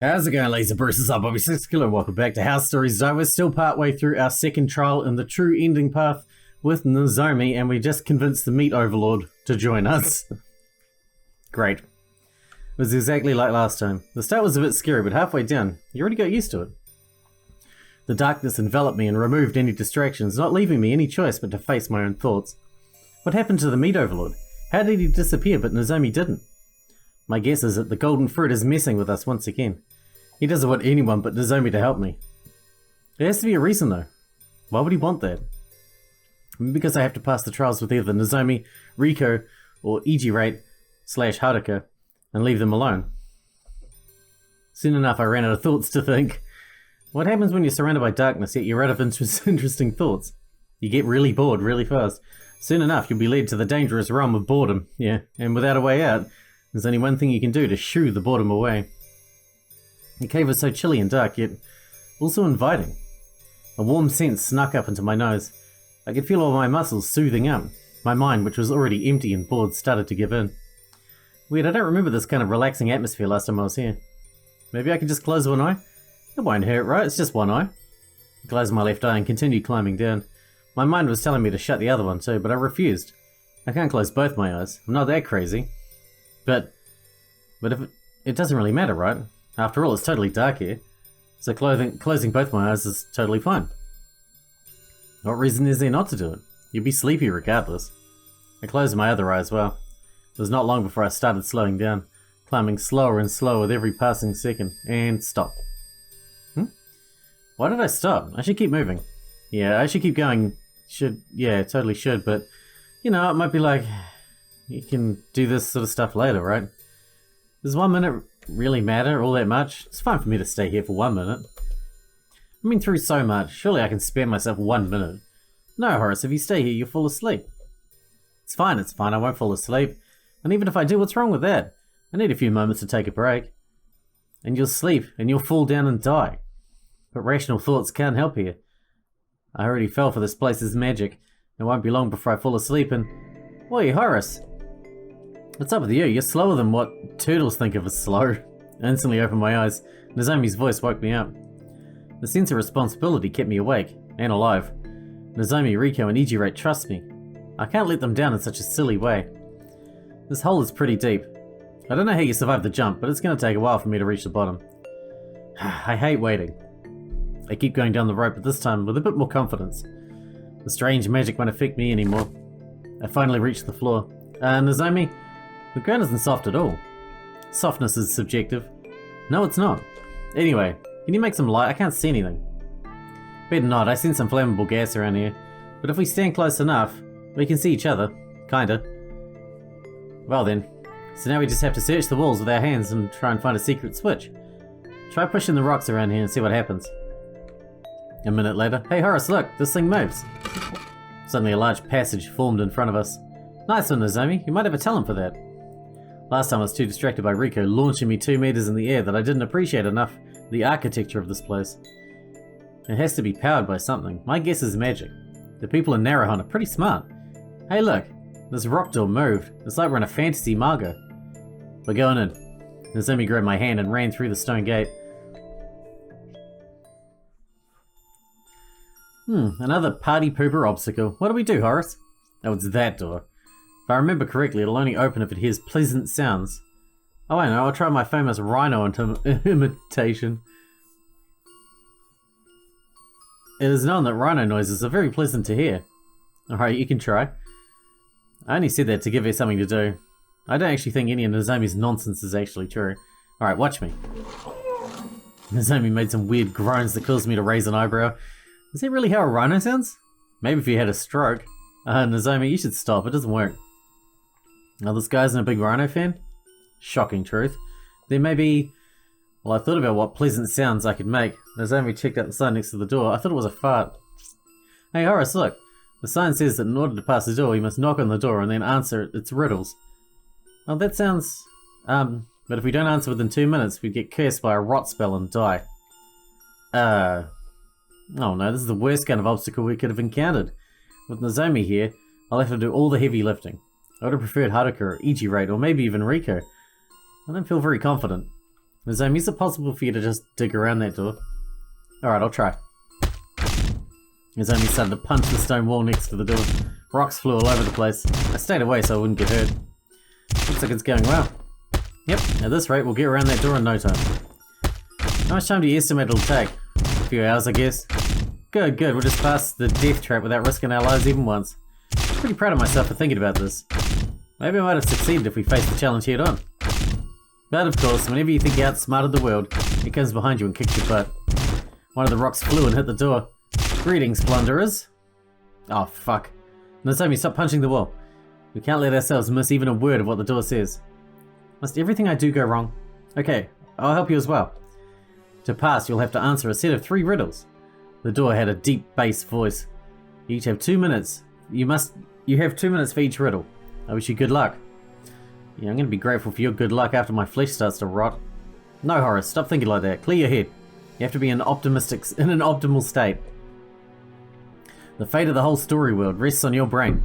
How's it going, Laser Bruises? I'm Bobby Sixkilla. Welcome back to House Stories. We're still partway through our second trial in the true ending path with Nozomi, and we just convinced the meat overlord to join us. Great. It was exactly like last time. The start was a bit scary, but halfway down, you already got used to it. The darkness enveloped me and removed any distractions, not leaving me any choice but to face my own thoughts. What happened to the meat overlord? How did he disappear but Nozomi didn't? My guess is that the golden fruit is messing with us once again. He doesn't want anyone but Nozomi to help me. There has to be a reason though. Why would he want that? Maybe because I have to pass the trials with either Nozomi, Riko, or Ijirate / Haruka, and leave them alone. Soon enough I ran out of thoughts to think. What happens when you're surrounded by darkness yet you're out of interesting thoughts? You get really bored really fast. Soon enough you'll be led to the dangerous realm of boredom, yeah, and without a way out, there's only one thing you can do to shoo the boredom away. The cave was so chilly and dark, yet also inviting. A warm scent snuck up into my nose. I could feel all my muscles soothing up. My mind, which was already empty and bored, started to give in. Weird, I don't remember this kind of relaxing atmosphere last time I was here. Maybe I could just close one eye? It won't hurt, right? It's just one eye. I closed my left eye and continued climbing down. My mind was telling me to shut the other one too, but I refused. I can't close both my eyes. I'm not that crazy. But if it doesn't really matter, right? After all, it's totally dark here, so closing both my eyes is totally fine. What reason is there not to do it? You'd be sleepy regardless. I closed my other eye as well. It was not long before I started slowing down, climbing slower and slower with every passing second, and stopped. Why did I stop? I should keep moving. Yeah, I should keep going. Yeah, totally should, but, you know, it might be like, you can do this sort of stuff later, right? Does 1 minute really matter all that much? It's fine for me to stay here for 1 minute. I've been through so much, surely I can spare myself 1 minute. No, Horace, if you stay here, you'll fall asleep. It's fine, I won't fall asleep. And even if I do, what's wrong with that? I need a few moments to take a break. And you'll sleep, and you'll fall down and die. But rational thoughts can't help here. I already fell for this place's magic. It won't be long before I fall asleep and... Oi, Horace! What's up with you? You're slower than what turtles think of as slow. I instantly opened my eyes. Nozomi's voice woke me up. The sense of responsibility kept me awake, and alive. Nozomi, Riko, and Ijirate trust me. I can't let them down in such a silly way. This hole is pretty deep. I don't know how you survived the jump, but it's going to take a while for me to reach the bottom. I hate waiting. I keep going down the rope, but this time with a bit more confidence. The strange magic won't affect me anymore. I finally reached the floor. Nozomi? The ground isn't soft at all. Softness is subjective. No, it's not. Anyway, can you make some light? I can't see anything. Better not, I sense some flammable gas around here. But if we stand close enough, we can see each other. Kinda. Well then. So now we just have to search the walls with our hands and try and find a secret switch. Try pushing the rocks around here and see what happens. A minute later. Hey Horace, look! This thing moves! Suddenly a large passage formed in front of us. Nice one, Nozomi. You might have a talent for that. Last time I was too distracted by Riko launching me 2 meters in the air that I didn't appreciate enough the architecture of this place. It has to be powered by something. My guess is magic. The people in Narahan are pretty smart. Hey look, this rock door moved. It's like we're in a fantasy manga. We're going in. Nozomi grabbed my hand and ran through the stone gate. Another party pooper obstacle. What do we do, Horace? Oh, it's that door. If I remember correctly, it'll only open if it hears pleasant sounds. Oh, I know, I'll try my famous rhino imitation. It is known that rhino noises are very pleasant to hear. Alright, you can try. I only said that to give her something to do. I don't actually think any of Nozomi's nonsense is actually true. Alright, watch me. Nozomi made some weird groans that caused me to raise an eyebrow. Is that really how a rhino sounds? Maybe if you had a stroke. Nozomi, you should stop, it doesn't work. Now this guy isn't a big rhino fan? Shocking truth. There may be... Well, I thought about what pleasant sounds I could make. Nozomi checked out the sign next to the door. I thought it was a fart. Hey Horace, look. The sign says that in order to pass the door, you must knock on the door and then answer its riddles. Oh, that sounds... but if we don't answer within 2 minutes, we'd get cursed by a rot spell and die. Oh no, this is the worst kind of obstacle we could have encountered. With Nozomi here, I'll have to do all the heavy lifting. I would have preferred Haruka or Ijirate or maybe even Riko. I don't feel very confident. Nozomi, is it possible for you to just dig around that door? Alright, I'll try. Nozomi started to punch the stone wall next to the door. Rocks flew all over the place. I stayed away so I wouldn't get hurt. Looks like it's going well. Yep, at this rate we'll get around that door in no time. How much time do you estimate it'll take? A few hours, I guess. Good, we'll just pass the death trap without risking our lives even once. Pretty proud of myself for thinking about this. Maybe I might have succeeded if we faced the challenge head on. But of course, whenever you think you outsmarted the world, it comes behind you and kicks your butt. One of the rocks flew and hit the door. Greetings, plunderers. Oh, fuck. Nozomi, stop punching the wall. We can't let ourselves miss even a word of what the door says. Must everything I do go wrong? Okay, I'll help you as well. To pass, you'll have to answer a set of 3 riddles. The door had a deep bass voice. You each have 2 minutes. You have 2 minutes for each riddle. I wish you good luck. Yeah, I'm gonna be grateful for your good luck after my flesh starts to rot. No, Horace, stop thinking like that. Clear your head. You have to be in an optimal state. The fate of the whole story world rests on your brain.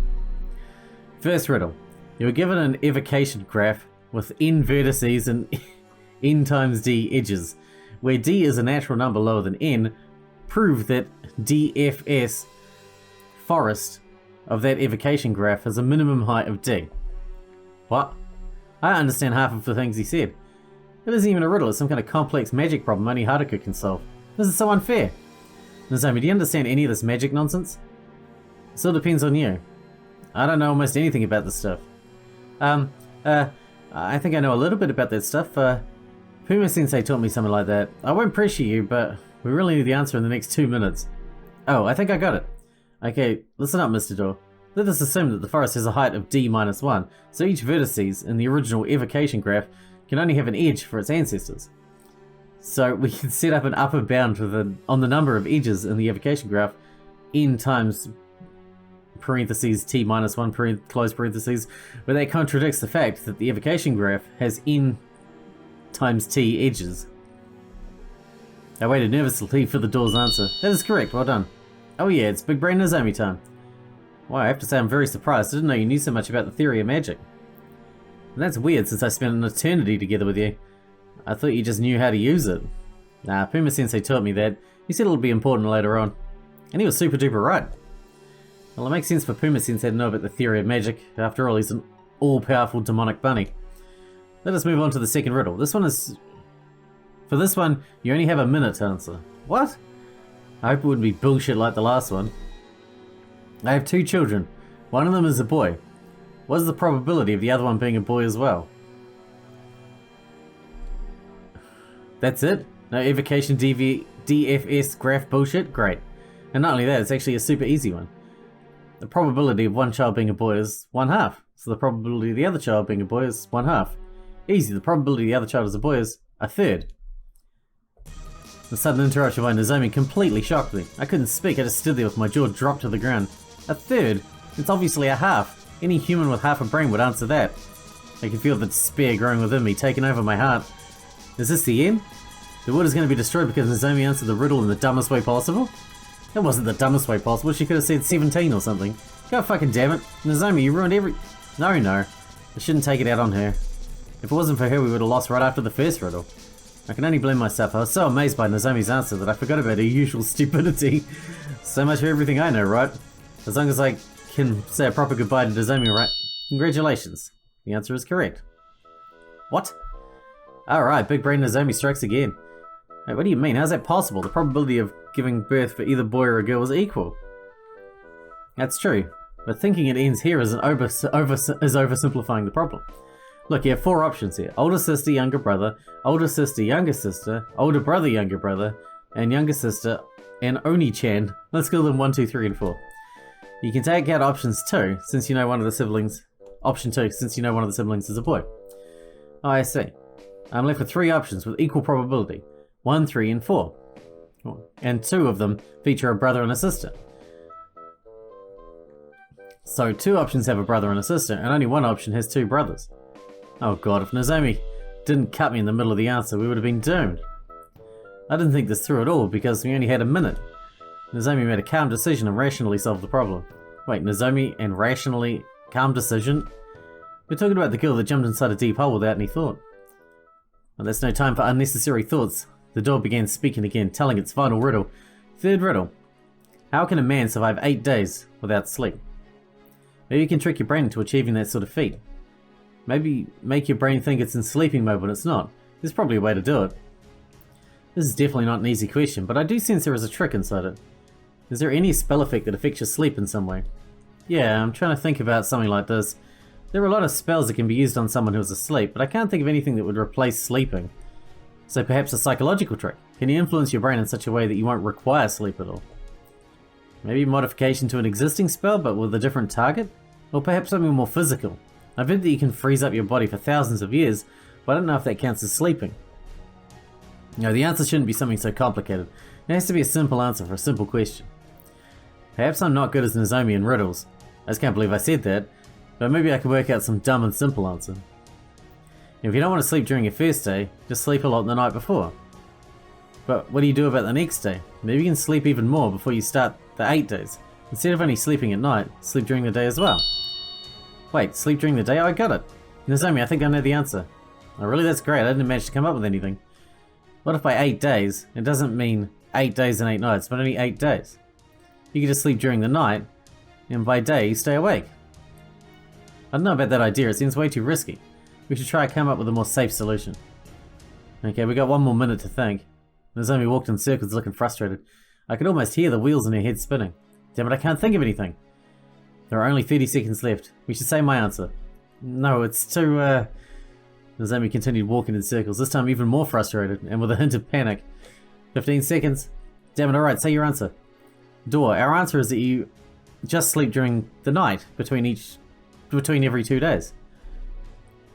First riddle. You were given an evocation graph with n vertices and n times d edges. Where d is a natural number lower than n, prove that DFS forest of that evocation graph has a minimum height of d. What? I understand half of the things he said. It isn't even a riddle, it's some kind of complex magic problem only Haruka can solve. This is so unfair. Nozomi, do you understand any of this magic nonsense? It still depends on you. I don't know almost anything about this stuff. I think I know a little bit about that stuff. Puma-Sensei taught me something like that. I won't pressure you, but we really need the answer in the next 2 minutes. Oh, I think I got it. Okay, listen up, Mr. Door. Let us assume that the forest has a height of d-1, so each vertices in the original evocation graph can only have an edge for its ancestors. So we can set up an upper bound on the number of edges in the evocation graph, n times parentheses t-1 close parentheses, but that contradicts the fact that the evocation graph has n times t edges. I waited nervously for the door's answer. That is correct, well done. Oh yeah, it's Big Brain Nozomi time. Wow, I have to say I'm very surprised. I didn't know you knew so much about the theory of magic. And that's weird since I spent an eternity together with you. I thought you just knew how to use it. Nah, Puma-Sensei taught me that. He said it'll be important later on. And he was super duper right. Well, it makes sense for Puma-Sensei to know about the theory of magic. After all, he's an all-powerful demonic bunny. Let us move on to the second riddle. For this one, you only have a minute to answer. What? I hope it wouldn't be bullshit like the last one. I have 2 children. One of them is a boy. What is the probability of the other one being a boy as well? That's it? No evocation DFS graph bullshit? Great. And not only that, it's actually a super easy one. The probability of one child being a boy is 1/2. So the probability of the other child being a boy is 1/2. Easy, the probability of the other child is a boy is 1/3. The sudden interruption by Nozomi completely shocked me. I couldn't speak, I just stood there with my jaw dropped to the ground. 1/3? It's obviously 1/2. Any human with half a brain would answer that. I can feel the despair growing within me, taking over my heart. Is this the end? The world is going to be destroyed because Nozomi answered the riddle in the dumbest way possible? That wasn't the dumbest way possible, she could have said 17 or something. God fucking damn it. Nozomi, you ruined every... No. I shouldn't take it out on her. If it wasn't for her, we would have lost right after the first riddle. I can only blame myself. I was so amazed by Nozomi's answer that I forgot about her usual stupidity. So much for everything I know, right? As long as I can say a proper goodbye to Nozomi, right? Congratulations. The answer is correct. What? Alright, Big Brain Nozomi strikes again. Wait, what do you mean? How's that possible? The probability of giving birth for either boy or a girl is equal. That's true, but thinking it ends here is oversimplifying the problem. Look, you have 4 options here. Older sister, younger brother, older sister, younger sister, older brother, younger brother, and younger sister, and Oni-chan. Let's call them 1, 2, 3, and 4. You can take out options 2, since you know one of the siblings. Option 2, since you know one of the siblings is a boy. Oh, I see. I'm left with 3 options with equal probability. 1, 3, and 4. And 2 of them feature a brother and a sister. So 2 options have a brother and a sister, and only 1 option has 2 brothers. Oh god, if Nozomi didn't cut me in the middle of the answer, we would have been doomed. I didn't think this through at all, because we only had a minute. Nozomi made a calm decision and rationally solved the problem. Wait, Nozomi and rationally calm decision? We're talking about the girl that jumped inside a deep hole without any thought. Well, there's no time for unnecessary thoughts. The door began speaking again, telling its final riddle. Third riddle. How can a man survive 8 days without sleep? Maybe you can trick your brain into achieving that sort of feat. Maybe make your brain think it's in sleeping mode when it's not. There's probably a way to do it. This is definitely not an easy question, but I do sense there is a trick inside it. Is there any spell effect that affects your sleep in some way? Yeah, I'm trying to think about something like this. There are a lot of spells that can be used on someone who's asleep, but I can't think of anything that would replace sleeping. So perhaps a psychological trick. Can you influence your brain in such a way that you won't require sleep at all? Maybe modification to an existing spell, but with a different target? Or perhaps something more physical. I've heard that you can freeze up your body for thousands of years, but I don't know if that counts as sleeping. No, the answer shouldn't be something so complicated. It has to be a simple answer for a simple question. Perhaps I'm not good as Nozomi in riddles. I just can't believe I said that, but maybe I can work out some dumb and simple answer. If you don't want to sleep during your first day, just sleep a lot the night before. But what do you do about the next day? Maybe you can sleep even more before you start the 8 days. Instead of only sleeping at night, sleep during the day as well. Wait, sleep during the day? Oh, I got it. Nozomi, I think I know the answer. Oh really? That's great, I didn't manage to come up with anything. What if by 8 days, it doesn't mean 8 days and 8 nights, but only 8 days? You can just sleep during the night, and by day you stay awake. I don't know about that idea, it seems way too risky. We should try to come up with a more safe solution. Okay, we got 1 more minute to think. Nozomi walked in circles looking frustrated. I could almost hear the wheels in her head spinning. Damn it, I can't think of anything. There are only 30 seconds left. We should say my answer. No, it's too, Nozomi continued walking in circles, this time even more frustrated, and with a hint of panic. 15 seconds. Damn it, alright, say your answer. Door, our answer is that you just sleep during the night between every 2 days.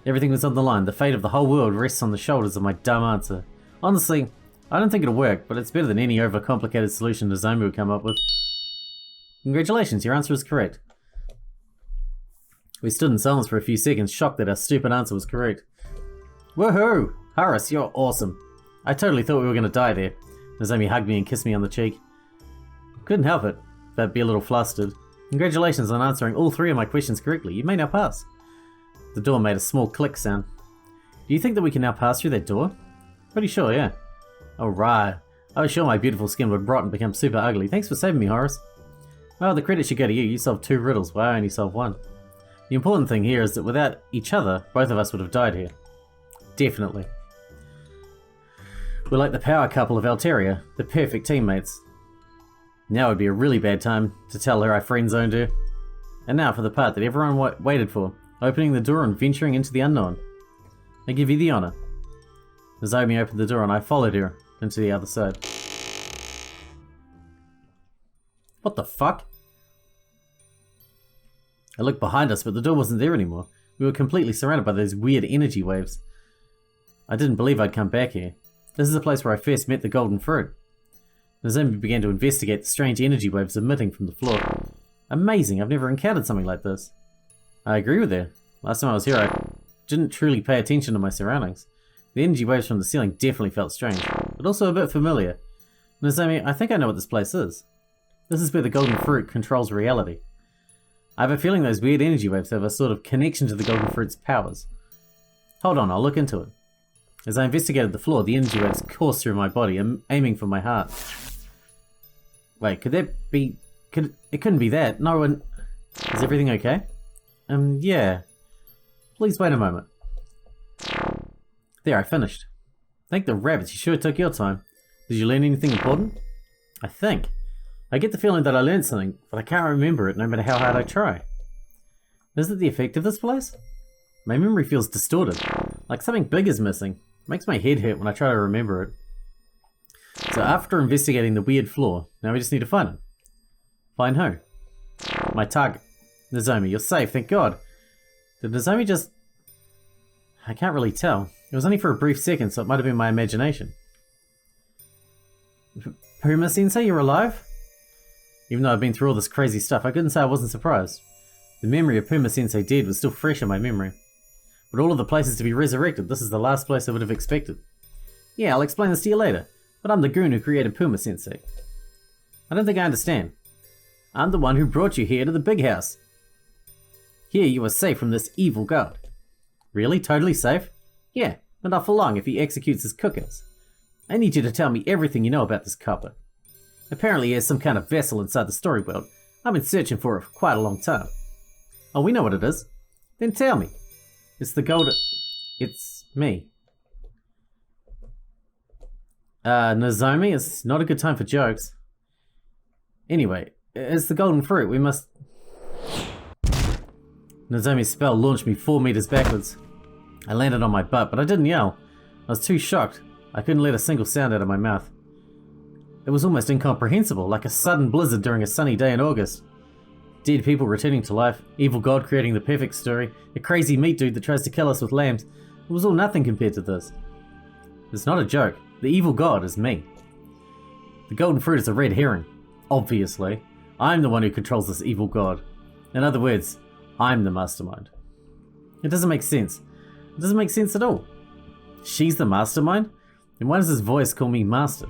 Everything was on the line. The fate of the whole world rests on the shoulders of my dumb answer. Honestly, I don't think it'll work, but it's better than any overcomplicated solution Nozomi would come up with. Congratulations, your answer is correct. We stood in silence for a few seconds, shocked that our stupid answer was correct. Woohoo! Haris, you're awesome. I totally thought we were going to die there. Nozomi hugged me and kissed me on the cheek. Couldn't help it, but be a little flustered. Congratulations on answering all 3 of my questions correctly. You may now pass. The door made a small click sound. Do you think that we can now pass through that door? Pretty sure, yeah. Alright. I was sure my beautiful skin would rot and become super ugly. Thanks for saving me, Horace. Well, the credit should go to you. You solved 2 riddles while I only solved 1. The important thing here is that without each other, both of us would have died here. Definitely. We're like the power couple of Alteria, the perfect teammates. Now would be a really bad time to tell her I friend-zoned her. And now for the part that everyone waited for, opening the door and venturing into the unknown. I give you the honor. Nozomi opened the door and I followed her into the other side. What the fuck? I looked behind us, but the door wasn't there anymore. We were completely surrounded by those weird energy waves. I didn't believe I'd come back here. This is the place where I first met the golden fruit. Nozomi began to investigate the strange energy waves emitting from the floor. Amazing, I've never encountered something like this. I agree with her. Last time I was here, I didn't truly pay attention to my surroundings. The energy waves from the ceiling definitely felt strange, but also a bit familiar. Nozomi, I think I know what this place is. This is where the golden fruit controls reality. I have a feeling those weird energy waves have a sort of connection to the golden fruit's powers. Hold on, I'll look into it. As I investigated the floor, the energy waves coursed through my body, aiming for my heart. Wait, could that be... It couldn't be that. No one... Is everything okay? Yeah. Please wait a moment. There, I finished. Thank the rabbits, you sure took your time. Did you learn anything important? I think. I get the feeling that I learned something, but I can't remember it no matter how hard I try. Is it the effect of this place? My memory feels distorted, like something big is missing. It makes my head hurt when I try to remember it. So after investigating the weird floor, now we just need to find it. Find who? My target. Nozomi, you're safe, thank God. Did Nozomi just... I can't really tell. It was only for a brief second, so it might have been my imagination. Puma-Sensei, you're alive? Even though I've been through all this crazy stuff, I couldn't say I wasn't surprised. The memory of Puma-Sensei dead was still fresh in my memory. But all of the places to be resurrected, this is the last place I would have expected. Yeah, I'll explain this to you later, but I'm the goon who created Puma-Sensei. I don't think I understand. I'm the one who brought you here to the big house. Here you are safe from this evil god. Really? Totally safe? Yeah, but not for long if he executes his cookers. I need you to tell me everything you know about this copper. Apparently he has some kind of vessel inside the story world. I've been searching for it for quite a long time. Oh, we know what it is. Then tell me. It's the gold... It's me. Nozomi, it's not a good time for jokes. Anyway, it's the golden fruit. We must... Nozomi's spell launched me 4 meters backwards. I landed on my butt, but I didn't yell. I was too shocked. I couldn't let a single sound out of my mouth. It was almost incomprehensible, like a sudden blizzard during a sunny day in August. Dead people returning to life, evil god creating the perfect story, a crazy meat dude that tries to kill us with lambs. It was all nothing compared to this. It's not a joke. The evil god is me. The golden fruit is a red herring. Obviously. I'm the one who controls this evil god. In other words, I'm the mastermind. It doesn't make sense. It doesn't make sense at all. She's the mastermind? Then why does his voice call me master?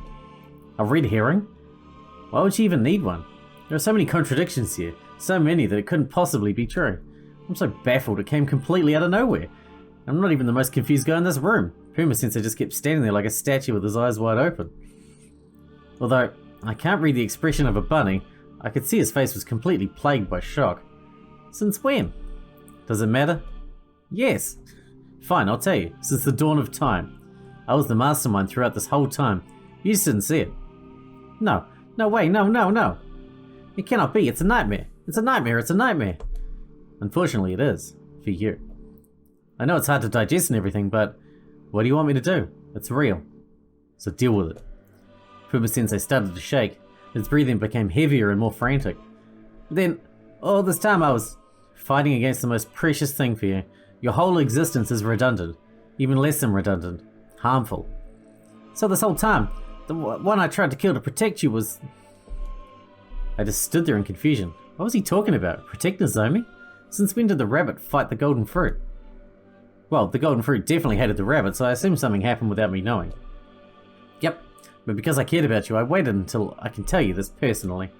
A red herring? Why would she even need one? There are so many contradictions here. So many that it couldn't possibly be true. I'm so baffled it came completely out of nowhere. I'm not even the most confused guy in this room. Puma-Sensei just kept standing there like a statue with his eyes wide open. Although I can't read the expression of a bunny, I could see his face was completely plagued by shock. Since when? Does it matter? Yes. Fine, I'll tell you. Since the dawn of time. I was the mastermind throughout this whole time. You just didn't see it. No. No way, no. It cannot be. It's a nightmare. It's a nightmare. Unfortunately it is. For you. I know it's hard to digest and everything, but what do you want me to do? It's real. So deal with it. Puma-Sensei started to shake. His breathing became heavier and more frantic. Then, all this time I was fighting against the most precious thing for you. Your whole existence is redundant. Even less than redundant. Harmful. So this whole time, the one I tried to kill to protect you was... I just stood there in confusion. What was he talking about? Protect Nozomi? Since when did the rabbit fight the golden fruit? Well, the golden fruit definitely hated the rabbit, so I assume something happened without me knowing. Yep, but because I cared about you, I waited until I can tell you this personally.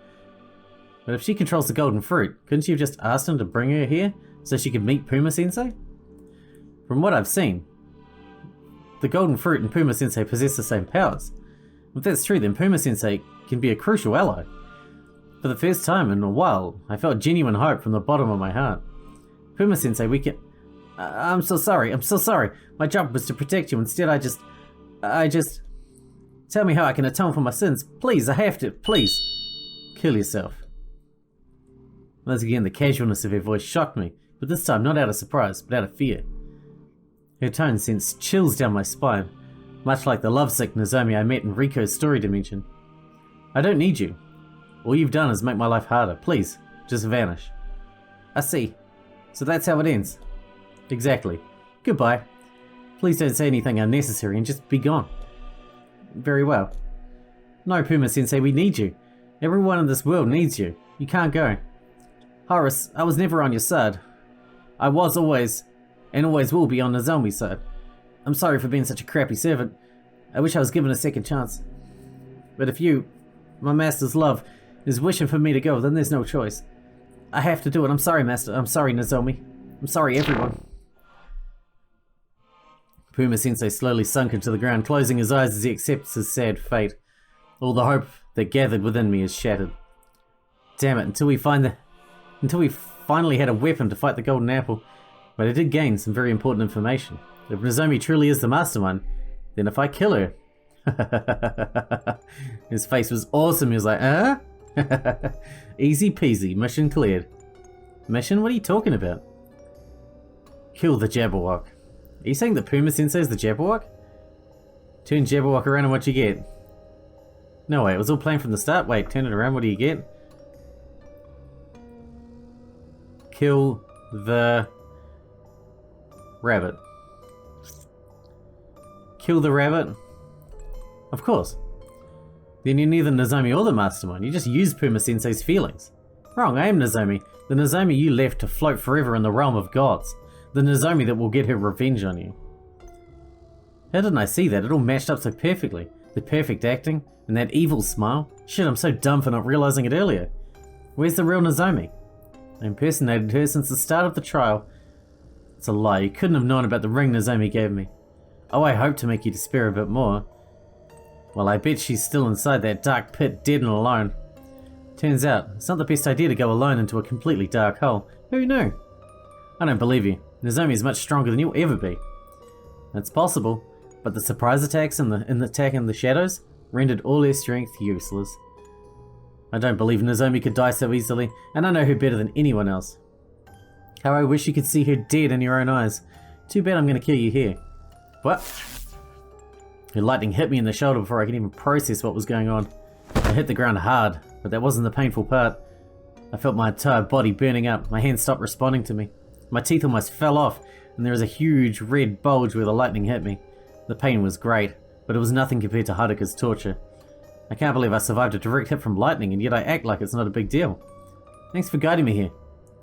But if she controls the golden fruit, couldn't you have just asked him to bring her here so she could meet Puma-Sensei? From what I've seen, the golden fruit and Puma-Sensei possess the same powers. If that's true, then Puma-Sensei can be a crucial ally. For the first time in a while, I felt genuine hope from the bottom of my heart. Puma-Sensei, we can... I'm so sorry. My job was to protect you. Instead, I just... Tell me how I can atone for my sins. Please, I have to. Please. Kill yourself. Once again, the casualness of her voice shocked me, but this time not out of surprise, but out of fear. Her tone sent chills down my spine, much like the lovesick Nozomi I met in Riko's story dimension. I don't need you. All you've done is make my life harder. Please, just vanish. I see. So that's how it ends. Exactly. Goodbye. Please don't say anything unnecessary and just be gone. Very well. No, Puma-Sensei, we need you. Everyone in this world needs you. You can't go. Horace, I was never on your side. I was always, and always will be on Nozomi's side. I'm sorry for being such a crappy servant. I wish I was given a second chance. But if you, my master's love, is wishing for me to go, then there's no choice. I have to do it. I'm sorry, Master. I'm sorry, Nozomi. I'm sorry, everyone. Puma-Sensei slowly sunk into the ground, closing his eyes as he accepts his sad fate. All the hope that gathered within me is shattered. Damn it, until we finally had a weapon to fight the Golden Apple. But I did gain some very important information. If Nozomi truly is the mastermind, then if I kill her... His face was awesome. He was like, huh? Easy peasy, mission cleared. Mission? What are you talking about? Kill the Jabberwock. Are you saying that Puma-Sensei is the Jabberwock? Turn Jabberwock around and what you get? No way, it was all planned from the start. Wait, turn it around, what do you get? Kill the rabbit. Kill the rabbit? Of course. Then you're neither Nozomi or the mastermind. You just used Puma-Sensei's feelings. Wrong, I am Nozomi. The Nozomi you left to float forever in the realm of gods. The Nozomi that will get her revenge on you. How didn't I see that? It all matched up so perfectly. The perfect acting, and that evil smile. Shit, I'm so dumb for not realizing it earlier. Where's the real Nozomi? I impersonated her since the start of the trial. It's a lie. You couldn't have known about the ring Nozomi gave me. Oh, I hope to make you despair a bit more. Well, I bet she's still inside that dark pit, dead and alone. Turns out, it's not the best idea to go alone into a completely dark hole. Who knew? I don't believe you. Nozomi is much stronger than you'll ever be. That's possible, but the surprise attacks and the attack in the shadows rendered all her strength useless. I don't believe Nozomi could die so easily, and I know her better than anyone else. How I wish you could see her dead in your own eyes. Too bad I'm going to kill you here. What? Her lightning hit me in the shoulder before I could even process what was going on. I hit the ground hard, but that wasn't the painful part. I felt my entire body burning up. My hands stopped responding to me. My teeth almost fell off, and there was a huge red bulge where the lightning hit me. The pain was great, but it was nothing compared to Haruka's torture. I can't believe I survived a direct hit from lightning, and yet I act like it's not a big deal. Thanks for guiding me here.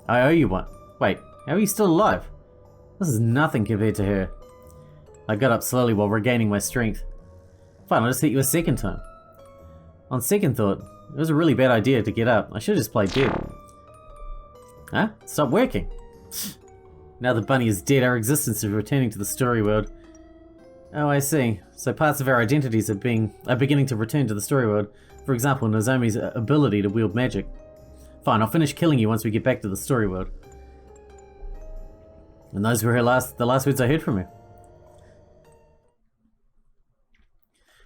I owe you one. Wait, how are you still alive? This is nothing compared to her. I got up slowly while regaining my strength. Fine, I'll just hit you a second time. On second thought, it was a really bad idea to get up. I should have just played dead. Huh? Stop working. Now the bunny is dead, our existence is returning to the story world. Oh, I see. So parts of our identities are beginning to return to the story world. For example, Nozomi's ability to wield magic. Fine, I'll finish killing you once we get back to the story world. And those were the last words I heard from her.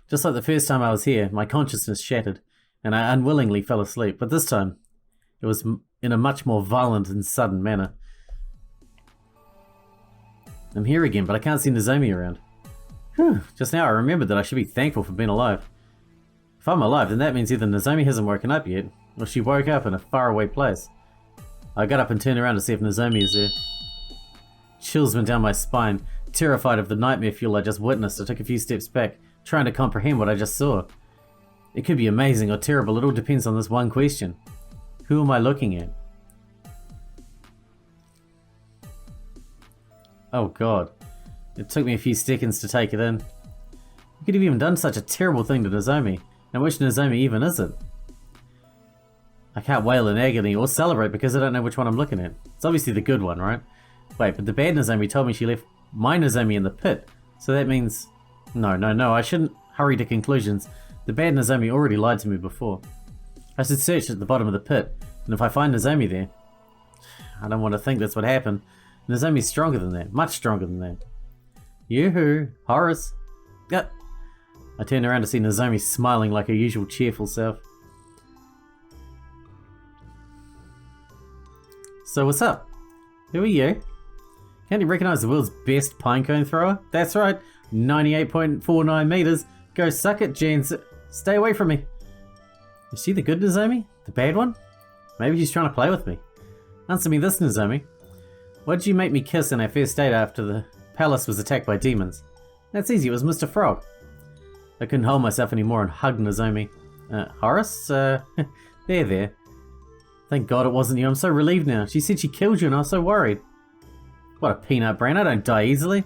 Just like the first time I was here, my consciousness shattered, and I unwillingly fell asleep, but this time, it was in a much more violent and sudden manner. I'm here again, but I can't see Nozomi around. Whew, just now I remembered that I should be thankful for being alive. If I'm alive, then that means either Nozomi hasn't woken up yet, or she woke up in a faraway place. I got up and turned around to see if Nozomi is there. Chills went down my spine. Terrified of the nightmare fuel I just witnessed, I took a few steps back, trying to comprehend what I just saw. It could be amazing or terrible, it all depends on this one question. Who am I looking at? Oh god. It took me a few seconds to take it in. You could have even done such a terrible thing to Nozomi, and which Nozomi even is it? I can't wail in agony or celebrate because I don't know which one I'm looking at. It's obviously the good one, right? Wait, but the bad Nozomi told me she left my Nozomi in the pit, so that means... No, I shouldn't hurry to conclusions. The bad Nozomi already lied to me before. I should search at the bottom of the pit, and if I find Nozomi there... I don't want to think that's what happened. Nozomi's stronger than that, much stronger than that. Yoo-hoo, Horace. Yep. I turned around to see Nozomi smiling like her usual cheerful self. So what's up? Who are you? Can't you recognize the world's best pinecone thrower? That's right, 98.49 meters. Go suck it, Jens. Stay away from me. Is she the good Nozomi? The bad one? Maybe she's trying to play with me. Answer me this, Nozomi. Why did you make me kiss in our first date after the palace was attacked by demons? That's easy, it was Mr. Frog. I couldn't hold myself anymore and hugged Nozomi. Horace? There. Thank God it wasn't you, I'm so relieved now. She said she killed you and I was so worried. What a peanut brain, I don't die easily.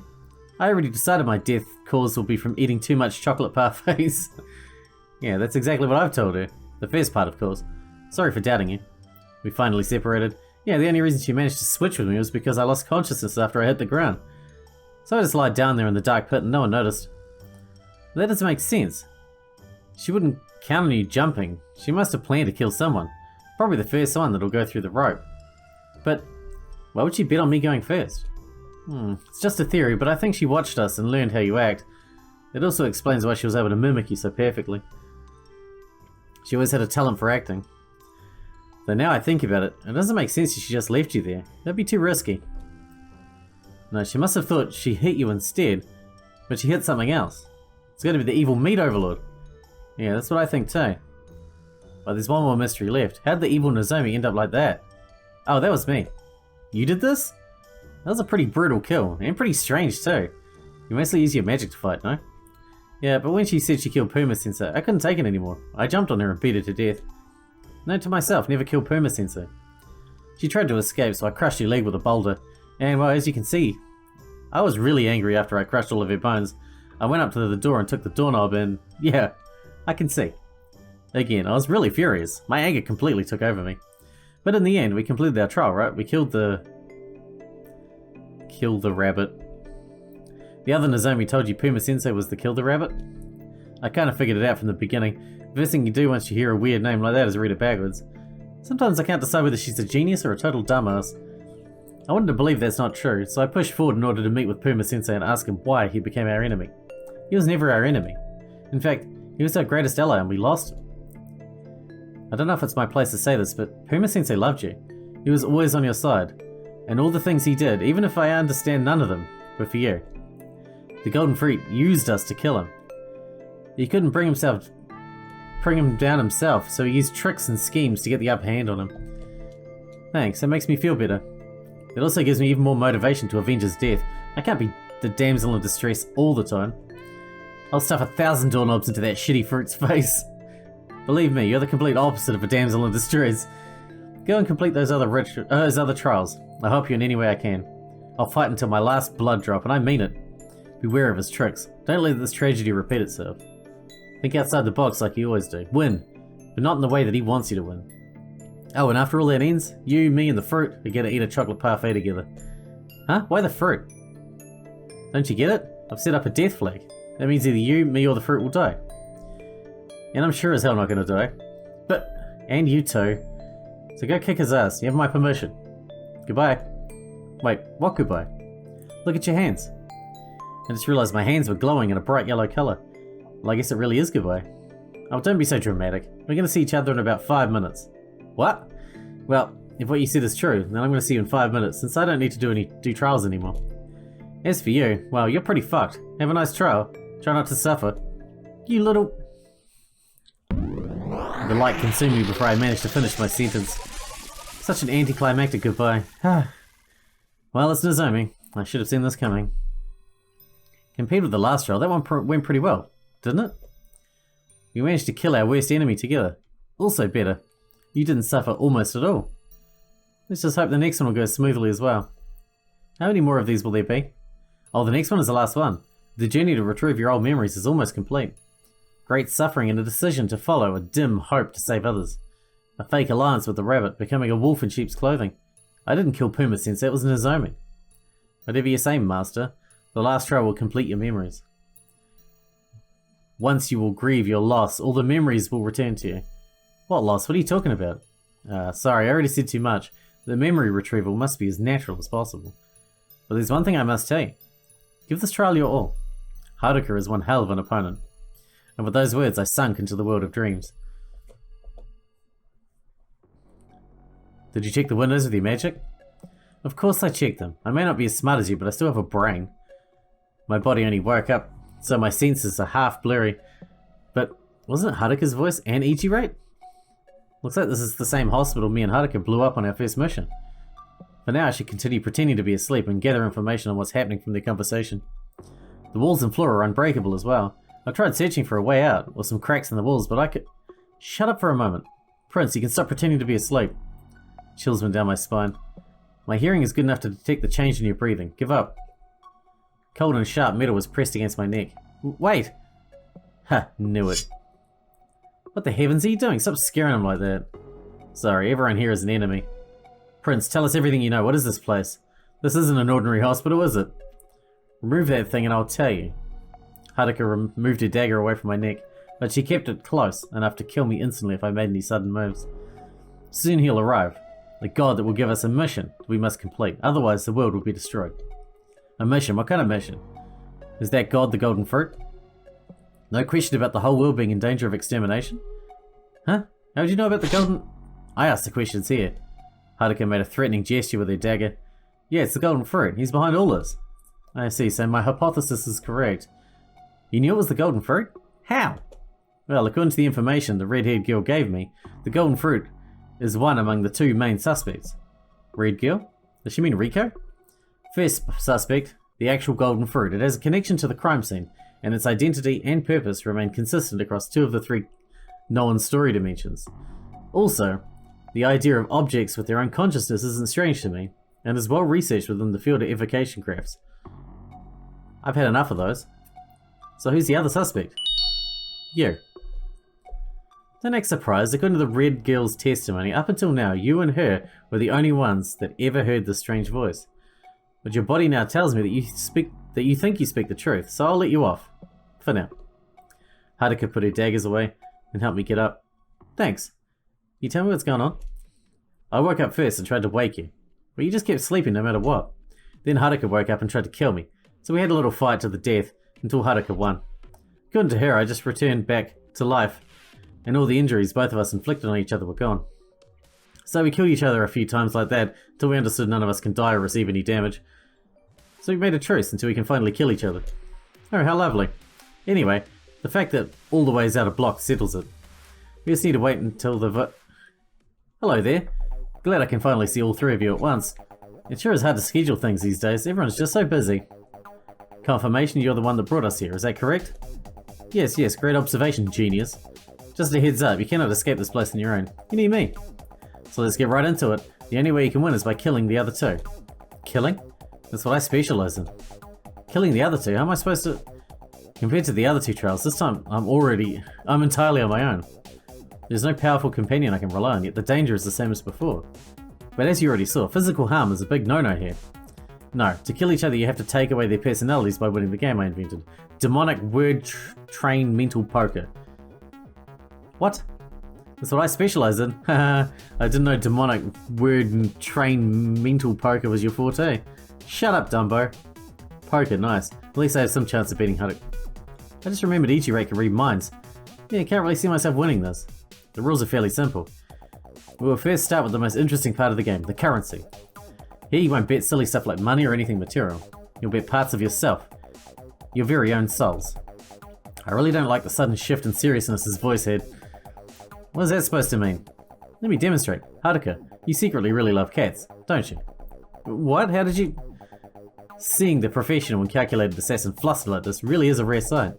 I already decided my death cause will be from eating too much chocolate parfaits. Yeah, that's exactly what I've told her. The first part, of course. Sorry for doubting you. We finally separated. Yeah, the only reason she managed to switch with me was because I lost consciousness after I hit the ground. So I just lied down there in the dark pit and no one noticed. That doesn't make sense. She wouldn't count on you jumping. She must have planned to kill someone. Probably the first one that'll go through the rope. But why would she bet on me going first? It's just a theory, but I think she watched us and learned how you act. It also explains why she was able to mimic you so perfectly. She always had a talent for acting. Though now I think about it, it doesn't make sense if she just left you there. That'd be too risky. No, she must have thought she hit you instead, but she hit something else. It's going to be the evil meat overlord. Yeah, that's what I think too. But there's one more mystery left. How did the evil Nozomi end up like that? Oh, that was me. You did this? That was a pretty brutal kill, and pretty strange too. You mostly use your magic to fight, no? Yeah, but when she said she killed Puma-Sensei, I couldn't take it anymore. I jumped on her and beat her to death. Note to myself, never kill Puma-Sensei. She tried to escape, so I crushed her leg with a boulder. And well, as you can see, I was really angry after I crushed all of her bones. I went up to the door and took the doorknob and, yeah, I can see. Again, I was really furious. My anger completely took over me. But in the end, we completed our trial, right? We killed the rabbit. The other Nozomi told you Puma-Sensei was the Kill the Rabbit? I kind of figured it out from the beginning. The first thing you do once you hear a weird name like that is read it backwards. Sometimes I can't decide whether she's a genius or a total dumbass. I wanted to believe that's not true, so I pushed forward in order to meet with Puma-Sensei and ask him why he became our enemy. He was never our enemy. In fact, he was our greatest ally and we lost him. I don't know if it's my place to say this, but Puma-Sensei loved you. He was always on your side. And all the things he did, even if I understand none of them, were for you. The Golden Fruit used us to kill him. He couldn't bring him down himself, so he used tricks and schemes to get the upper hand on him. Thanks, that makes me feel better. It also gives me even more motivation to avenge his death. I can't be the damsel in distress all the time. I'll stuff 1,000 doorknobs into that shitty fruit's face. Believe me, you're the complete opposite of a damsel in distress. Go and complete those other trials. I'll help you in any way I can. I'll fight until my last blood drop, and I mean it. Beware of his tricks. Don't let this tragedy repeat itself. Think outside the box like you always do. Win, but not in the way that he wants you to win. Oh, and after all that ends, you, me, and the fruit are gonna eat a chocolate parfait together. Huh? Why the fruit? Don't you get it? I've set up a death flag. That means either you, me, or the fruit will die. And I'm sure as hell not gonna die. And you too. So go kick his ass. You have my permission. Goodbye. Wait, what goodbye? Look at your hands. I just realized my hands were glowing in a bright yellow color. Well, I guess it really is goodbye. Oh, don't be so dramatic. We're gonna see each other in about 5 minutes. What? Well, if what you said is true, then I'm gonna see you in 5 minutes, since I don't need to do trials anymore. As for you, well, you're pretty fucked. Have a nice trial. Try not to suffer. You little... The light consumed me before I managed to finish my sentence. Such an anticlimactic goodbye. Well, it's Nozomi. I should have seen this coming. Compared with the last trial, that one went pretty well, didn't it? We managed to kill our worst enemy together. Also better, you didn't suffer almost at all. Let's just hope the next one will go smoothly as well. How many more of these will there be? Oh, the next one is the last one. The journey to retrieve your old memories is almost complete. Great suffering and a decision to follow a dim hope to save others. A fake alliance with the rabbit, becoming a wolf in sheep's clothing. I didn't kill Puma-Sensei, it was Nozomi. Whatever you say, Master, the last trial will complete your memories. Once you will grieve your loss, all the memories will return to you. What loss? What are you talking about? Sorry, I already said too much. The memory retrieval must be as natural as possible. But there's one thing I must tell you. Give this trial your all. Haruka is one hell of an opponent. And with those words, I sunk into the world of dreams. Did you check the windows with your magic? Of course I checked them. I may not be as smart as you, but I still have a brain. My body only woke up, so my senses are half blurry. But wasn't it Haruka's voice and Ichi right? Looks like this is the same hospital me and Haruka blew up on our first mission. For now, I should continue pretending to be asleep and gather information on what's happening from their conversation. The walls and floor are unbreakable as well. I tried searching for a way out, or some cracks in the walls, but I could... Shut up for a moment. Prince, you can stop pretending to be asleep. Chills went down my spine. My hearing is good enough to detect the change in your breathing. Give up. Cold and sharp metal was pressed against my neck. Wait! Ha, knew it. What the heavens are you doing? Stop scaring him like that. Sorry, everyone here is an enemy. Prince, tell us everything you know. What is this place? This isn't an ordinary hospital, is it? Remove that thing and I'll tell you. Haruka moved her dagger away from my neck, but she kept it close, enough to kill me instantly if I made any sudden moves. Soon he'll arrive. The god that will give us a mission we must complete, otherwise the world will be destroyed. A mission? What kind of mission? Is that god the golden fruit? No question about the whole world being in danger of extermination? Huh? How would you know about the golden... I asked the questions here. Haruka made a threatening gesture with her dagger. Yeah, it's the golden fruit. He's behind all this. I see, so my hypothesis is correct. You knew it was the golden fruit? How? Well, according to the information the red-haired girl gave me, the golden fruit is one among the two main suspects. Red girl? Does she mean Rico? First suspect, the actual golden fruit. It has a connection to the crime scene, and its identity and purpose remain consistent across two of the three known story dimensions. Also, the idea of objects with their own consciousness isn't strange to me, and is well researched within the field of evocation crafts. I've had enough of those. So who's the other suspect? You. Don't act surprised. According to the red girl's testimony, up until now, you and her were the only ones that ever heard this strange voice. But your body now tells me that you speak that you think you speak the truth, so I'll let you off. For now. Haruka put her daggers away and helped me get up. Thanks. You tell me what's going on? I woke up first and tried to wake you, but you just kept sleeping no matter what. Then Haruka woke up and tried to kill me, so we had a little fight to the death until Haruka won. According to her, I just returned back to life, and all the injuries both of us inflicted on each other were gone. So we killed each other a few times like that, until we understood none of us can die or receive any damage. So we made a truce until we can finally kill each other. Oh, how lovely. Anyway, the fact that all the ways out of block settles it. We just need to wait until the Hello there. Glad I can finally see all three of you at once. It sure is hard to schedule things these days, everyone's just so busy. Confirmation you're the one that brought us here, is that correct? Yes, great observation, genius. Just a heads up, you cannot escape this place on your own. You need me. So let's get right into it. The only way you can win is by killing the other two. Killing? That's what I specialize in. Killing the other two? How am I supposed to... Compared to the other two trials, this time I'm entirely on my own. There's no powerful companion I can rely on, yet the danger is the same as before. But as you already saw, physical harm is a big no-no here. No, to kill each other you have to take away their personalities by winning the game I invented. Demonic word train mental poker. What? That's what I specialize in. Haha, I didn't know demonic word train mental poker was your forte. Shut up, Dumbo. Poker, nice. At least I have some chance of beating Haruka. I just remembered Ichirei can read minds. Yeah, can't really see myself winning this. The rules are fairly simple. We will first start with the most interesting part of the game, the currency. Here you won't bet silly stuff like money or anything material. You'll bet parts of yourself. Your very own souls. I really don't like the sudden shift in seriousness his voice had. What is that supposed to mean? Let me demonstrate. Haruka, you secretly really love cats, don't you? What? How did you... Seeing the professional and calculated assassin flustered like this really is a rare sight.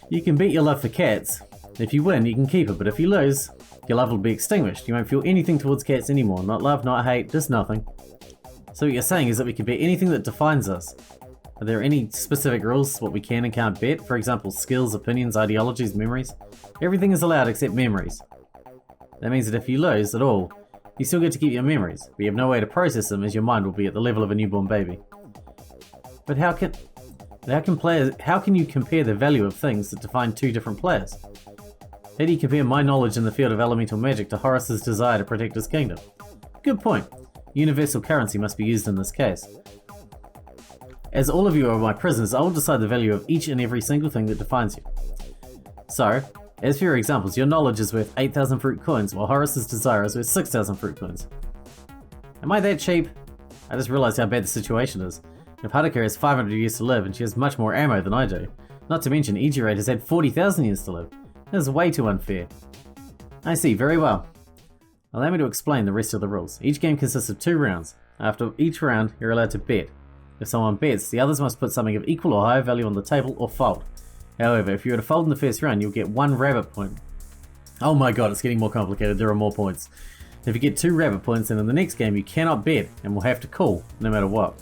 You can bet your love for cats. If you win, you can keep it, but if you lose, your love will be extinguished. You won't feel anything towards cats anymore. Not love, not hate, just nothing. So what you're saying is that we can bet anything that defines us. Are there any specific rules what we can and can't bet? For example, skills, opinions, ideologies, memories? Everything is allowed except memories. That means that if you lose at all, you still get to keep your memories, but you have no way to process them as your mind will be at the level of a newborn baby. But how can you compare the value of things that define two different players? How do you compare my knowledge in the field of elemental magic to Horus's desire to protect his kingdom? Good point. Universal currency must be used in this case. As all of you are my prisoners, I will decide the value of each and every single thing that defines you. So, as for your examples, your knowledge is worth 8,000 fruit coins, while Horus's desire is worth 6,000 fruit coins. Am I that cheap? I just realized how bad the situation is. If Haruka has 500 years to live and she has much more ammo than I do, not to mention Ichirei has had 40,000 years to live. That is way too unfair. I see, very well. Allow me to explain the rest of the rules. Each game consists of 2 rounds. After each round, you're allowed to bet. If someone bets, the others must put something of equal or higher value on the table or fold. However, if you were to fold in the first round, you'll get 1 rabbit point. Oh my god, it's getting more complicated, there are more points. If you get 2 rabbit points, then in the next game you cannot bet and will have to call, no matter what.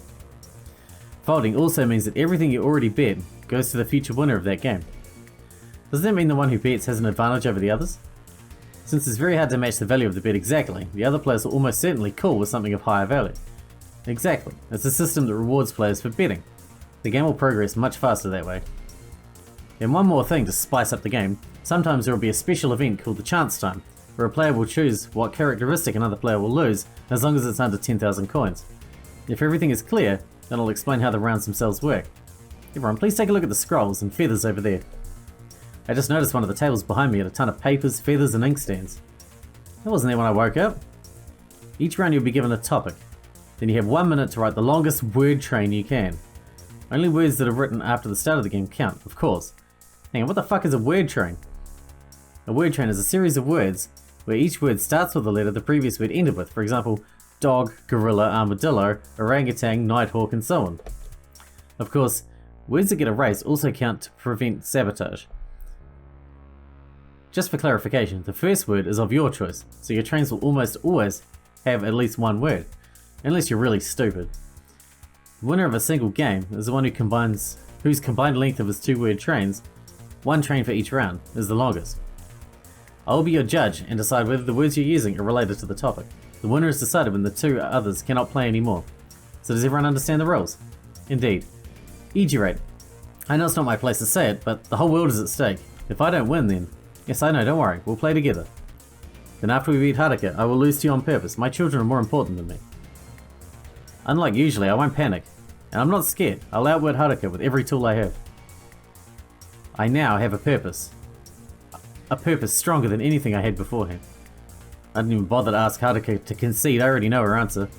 Folding also means that everything you already bet goes to the future winner of that game. Does that mean the one who bets has an advantage over the others? Since it's very hard to match the value of the bet exactly, the other players will almost certainly call with something of higher value. Exactly, it's a system that rewards players for betting. The game will progress much faster that way. And one more thing to spice up the game, sometimes there will be a special event called the chance time, where a player will choose what characteristic another player will lose, as long as it's under 10,000 coins. If everything is clear, then I'll explain how the rounds themselves work. Everyone, please take a look at the scrolls and feathers over there. I just noticed one of the tables behind me had a ton of papers, feathers and inkstands. That wasn't there when I woke up. Each round you'll be given a topic. Then you have 1 minute to write the longest word train you can. Only words that are written after the start of the game count, of course. Hang on, what the fuck is a word train? A word train is a series of words where each word starts with the letter the previous word ended with. For example, dog, gorilla, armadillo, orangutan, nighthawk, and so on. Of course, words that get erased also count to prevent sabotage. Just for clarification, the first word is of your choice, so your trains will almost always have at least 1 word, unless you're really stupid. The winner of a single game is the one whose combined length of his 2-word trains, 1 train for each round, is the longest. I will be your judge and decide whether the words you're using are related to the topic. The winner is decided when the 2 others cannot play anymore. So does everyone understand the rules? Indeed. Ijirate. I know it's not my place to say it, but the whole world is at stake. If I don't win, then... Yes, I know, don't worry. We'll play together. Then after we beat Haruka, I will lose to you on purpose. My children are more important than me. Unlike usually, I won't panic. And I'm not scared. I'll outwit Haruka with every tool I have. I now have a purpose. A purpose stronger than anything I had beforehand. I didn't even bother to ask Haruka to concede. I already know her answer.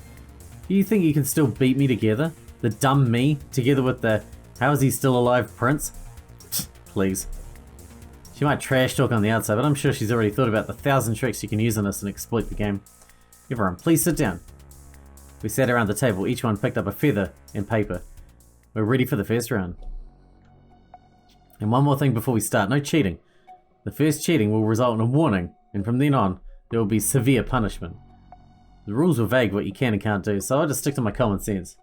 Do you think you can still beat me together? The dumb me, together with the how is he still alive prince? Please. She might trash talk on the outside, but I'm sure she's already thought about the 1,000 tricks she can use on us and exploit the game. Everyone, please sit down. We sat around the table, each one picked up a feather and paper. We're ready for the first round. And one more thing before we start, no cheating. The first cheating will result in a warning, and from then on, there will be severe punishment. The rules are vague what you can and can't do, so I'll just stick to my common sense.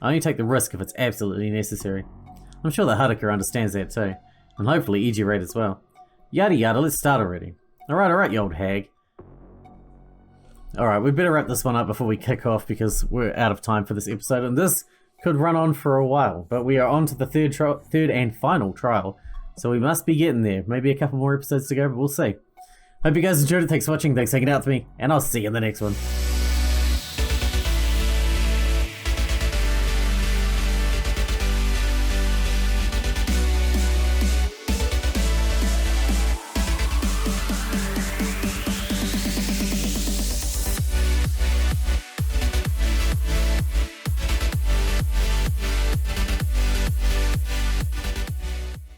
I only take the risk if it's absolutely necessary. I'm sure that Haruka understands that too, and hopefully Ijirate as well. Yada yada, let's start already. Alright, you old hag. Alright, we better wrap this one up before we kick off because we're out of time for this episode, and this could run on for a while, but we are on to the third and final trial, so we must be getting there. Maybe a couple more episodes to go, but we'll see. Hope you guys enjoyed it, thanks for watching, thanks for hanging out with me, and I'll see you in the next one.